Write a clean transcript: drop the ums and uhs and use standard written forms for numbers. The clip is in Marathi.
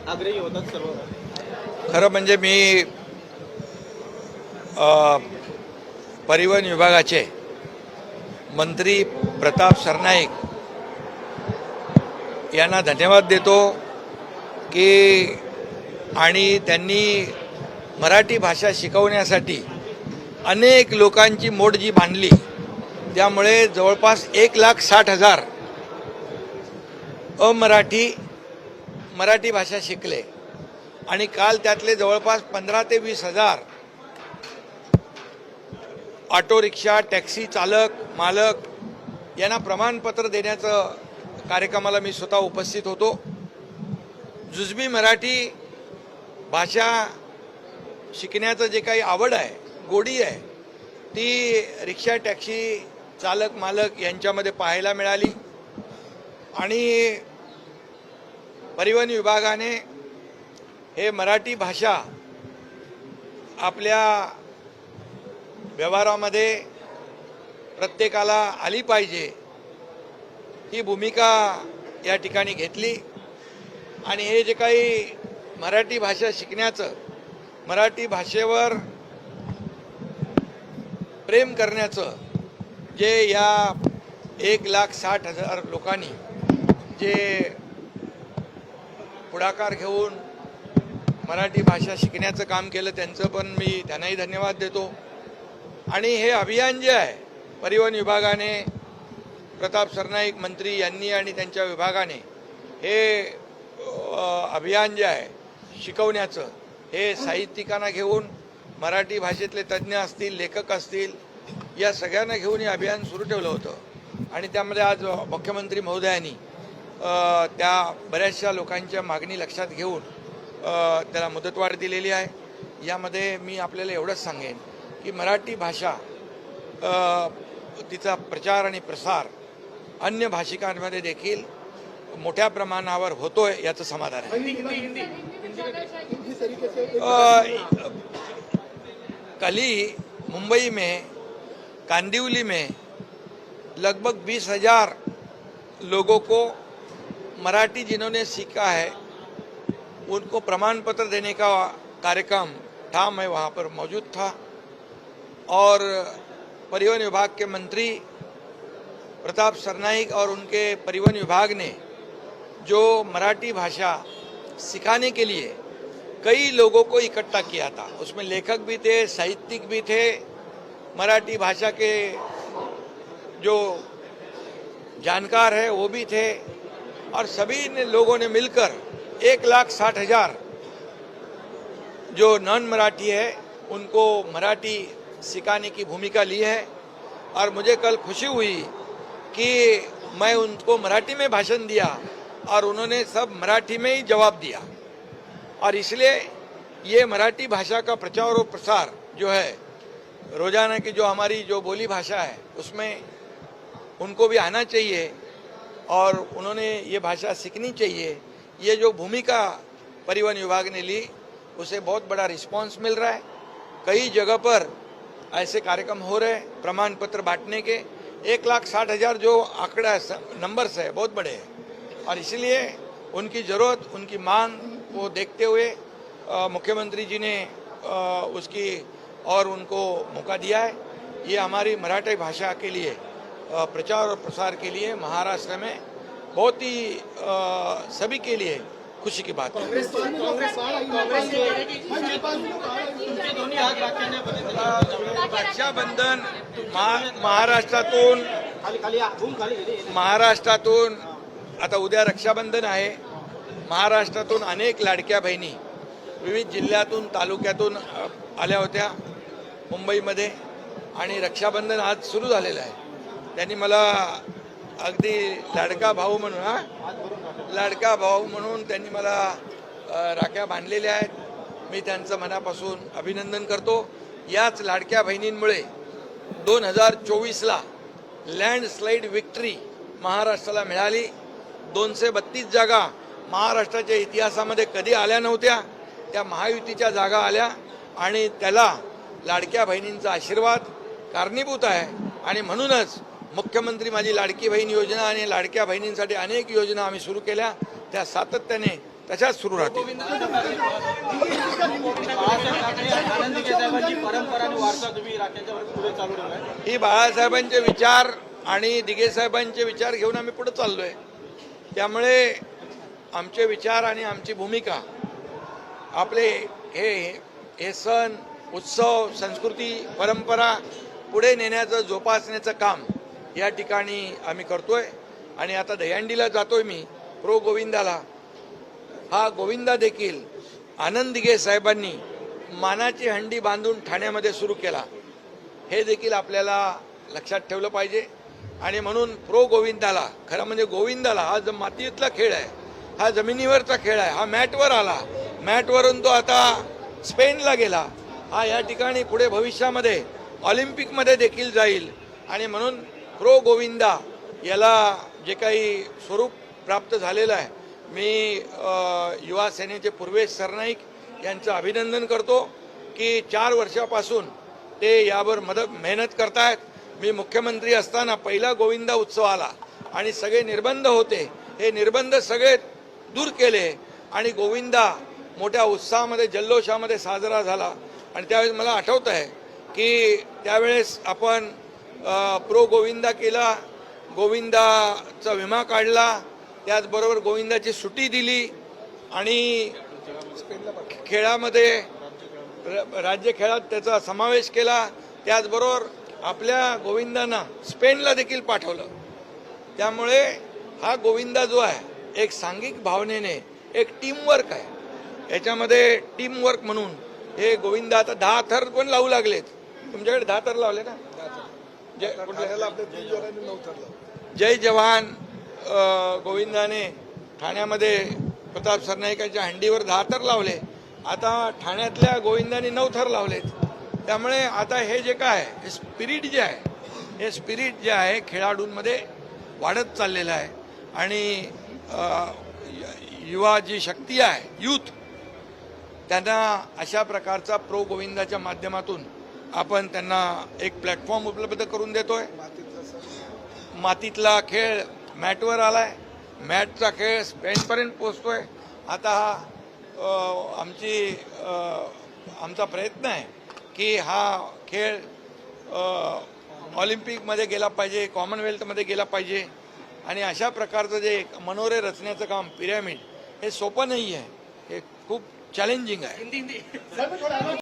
आग्रही होतात सर्व। खरं म्हणजे मी परिवहन विभागाचे मंत्री प्रताप सरनाईक यांना धन्यवाद देतो की आणि त्यांनी मराठी भाषा शिकवण्यासाठी अनेक लोकांची मोड जी बांधली, त्यामुळे जवळपास 1,60,000 मराठी भाषा शिकले आणि काल त्यातले जवळपास 15 ते 20,000 ऑटो रिक्षा टॅक्सी चालक मालक यांना प्रमाणपत्र देण्याचं कार्यक्रमाला मी स्वतः उपस्थित होतो। जुजबी मराठी भाषा शिकण्याचं जे काही आवड आहे, गोडी आहे, ती रिक्षा टॅक्सी चालक मालक यांच्यामध्ये पाहायला मिळाली आणि परिवहन विभागाने हे मराठी भाषा आपल्या व्यवहारामध्ये प्रत्येकाला आली पाहिजे ही भूमिका या ठिकाणी घेतली आणि हे जे काही मराठी भाषा शिकण्याचं, मराठी भाषेवर प्रेम करण्याचं जे या 1,60,000 लोकांनी जे पुढाकार घेऊन मराठी भाषा शिकण्याचं काम केलं, त्यांचं पण मी त्यांनाही धन्यवाद देतो। आणि हे अभियान जे आहे परिवहन विभागाने, प्रताप सरनाईक मंत्री यांनी आणि त्यांच्या विभागाने हे अभियान जे आहे शिकवण्याचं, हे साहित्यिकांना घेऊन मराठी भाषेतले तज्ज्ञ असतील, लेखक असतील, या सगळ्यांना घेऊन हे अभियान सुरू ठेवलं होतं आणि त्यामध्ये आज मुख्यमंत्री महोदयांनी त्या बऱ्याचशा लोकांच्या मागणी लक्षात घेऊन त्याला मुदतवाढ दिलेली आहे। यामध्ये मी आपल्याला एवढंच सांगेन की मराठी भाषा तिचा प्रचार आणि प्रसार अन्य भाषिकांमध्ये देखील मोठ्या प्रमाणावर होतोय याचं समाधान आहे। कल ही मुंबई में कांदिवली में लगभग 20,000 लोगों को मराठी जिन्होंने सीखा है उनको प्रमाण पत्र देने का कार्यक्रम था। मैं वहाँ पर मौजूद था और परिवहन विभाग के मंत्री प्रताप सरनाईक और उनके परिवहन विभाग ने जो मराठी भाषा सिखाने के लिए कई लोगों को इकट्ठा किया था, उसमें लेखक भी थे, साहित्यिक भी थे, मराठी भाषा के जो जानकार है वो भी थे और सभी ने लोगों ने मिलकर 1,60,000 जो नॉन मराठी है उनको मराठी सिखाने की भूमिका ली है। और मुझे कल खुशी हुई कि मैं उनको मराठी में भाषण दिया और उन्होंने सब मराठी में ही जवाब दिया और इसलिए ये मराठी भाषा का प्रचार और प्रसार जो है रोजाना की जो हमारी जो बोली भाषा है उसमें उनको भी आना चाहिए और उन्होंने ये भाषा सीखनी चाहिए। ये जो भूमिका परिवहन विभाग ने ली उसे बहुत बड़ा रिस्पांस मिल रहा है। कई जगह पर ऐसे कार्यक्रम हो रहे हैं प्रमाण पत्र बांटने के। 1,60,000 जो आंकड़ा नंबर्स है बहुत बड़े हैं और इसलिए उनकी ज़रूरत, उनकी मांग को देखते हुए मुख्यमंत्री जी ने उसकी और उनको मौका दिया है। ये हमारी मराठी भाषा के लिए प्रचार और प्रसार के लिए महाराष्ट्र में बहुत ही सभी के लिए खुशी की बात है। रक्षाबंधन महाराष्ट्रातून आता उद्या रक्षाबंधन आहे। महाराष्ट्रातून अनेक लाडक्या बहिणी विविध जिल्ह्यातून तालुक्यातून आल्या होत्या मुंबईमध्ये आणि रक्षाबंधन आज सुरू झालेलं आहे। त्यांनी मला अगदी लाडका भाऊ म्हणून त्यांनी मला राख्या बांधलेल्या आहेत। मी त्यांचं मनापासून अभिनंदन करतो। याच लाडक्या बहिणींमुळे 2024ला लँडस्लाइड विक्ट्री महाराष्ट्राला मिळाली। 232 जागा महाराष्ट्राच्या इतिहासामध्ये कधी आल्या नव्हत्या, त्या महायुतीच्या जागा आल्या आणि त्याला लाडक्या बहिणींचा आशीर्वाद कारणीभूत आहे। आणि म्हणूनच मुख्यमंत्री माझी लाडकी बहीण योजना आणि लाडक्या बहिणींसाठी अनेक योजना आम्ही सुरू केल्या, त्या सातत्याने तशाच सुरू राहतील. आनंद दिघे साहेबांची परंपरा आणि वारसा तुम्ही त्याच्यावर पुढे चालू ठेवलाय. ही बाळासाहेबांचे विचार आणि दिघे साहेबांचे विचार घेऊन आम्ही पुढे चाललोय. त्यामुळे आमचे विचार आणि आमची भूमिका आपले हे सण उत्सव संस्कृती परंपरा पुढे नेण्याचं जोपासण्याचं काम या ठिकाणी आम्ही करतोय. आणि आता दहीहंडीला जातोय मी प्रो गोविंदाला. हा गोविंदा देखील आनंद दिघे साहेबांनी मानाची हंडी बांधून ठाण्यामध्ये सुरू केला. हे देखील आपल्याला लक्षात ठेवलं पाहिजे. आणि म्हणून प्रो गोविंदाला खरं म्हणजे गोविंदाला हा जो मातीतला खेळ आहे, हा जमिनीवरचा खेळ आहे, हा मॅटवर आला, मॅटवरून तो आता स्पेनला गेला, हा या ठिकाणी पुढे भविष्यामध्ये ऑलिम्पिकमध्ये देखील जाईल. आणि म्हणून प्रो गोविंदा याला जे काही स्वरूप प्राप्त झालेलं आहे, मी युवा सेनेचे पूर्वेश सरनाईक यांचं अभिनंदन करतो की 4 वर्षापासून ते यावर मेहनत करतायत. मी मुख्यमंत्री असताना पहिला गोविंदा उत्सव आला आणि सगळे निर्बंध होते, हे निर्बंध सगळे दूर केले आणि गोविंदा मोठ्या उत्साहामध्ये जल्लोषामध्ये साजरा झाला. आणि त्यावेळेस मला आठवत आहे की त्यावेळेस आपण प्रो गोविंदा केला, गोविंदाचा विमा काढला, त्याचबरोबर गोविंदाची सुट्टी दिली आणि खेळामध्ये राज्य खेळात त्याचा समावेश केला. त्याचबरोबर आपल्या गोविंदांना स्पेनला देखील पाठवलं. त्यामुळे हा गोविंदा जो आहे एक सांघिक भावनेने एक टीमवर्क आहे. याच्यामध्ये टीमवर्क म्हणून हे गोविंदा आता 10 थर पण लावू लागलेत. तुमच्याकडे 10 थर लावले ना? जय जवान गोविंदाने ठाण्यामध्ये प्रताप सरनाईकांच्या हंडीवर 10 थर लावले. आता ठाण्यातल्या गोविंदाने 9 थर लावलेत. त्यामुळे आता हे जे काय हे स्पिरिट जे आहे, हे स्पिरिट जे आहे खेळाडूंमध्ये वाढत चाललेलं आहे. आणि युवा जी शक्ती आहे, यूथ, त्यांना अशा प्रकारचा प्रो गोविंदाच्या माध्यमातून आपण त्यांना एक प्लॅटफॉर्म उपलब्ध करून देतोय. मातीतला खेळ मॅटवर आलाय, मॅटचा खेळ स्पेनपर्यंत पोहोचतोय. आता हा आमचा प्रयत्न आहे की हा खेळ ऑलिम्पिकमध्ये गेला पाहिजे, कॉमनवेल्थमध्ये गेला पाहिजे. आणि अशा प्रकारचं जे मनोरे रचण्याचं काम पिरॅमिड हे सोपं नाही आहे, हे खूप चॅलेंजिंग आहे.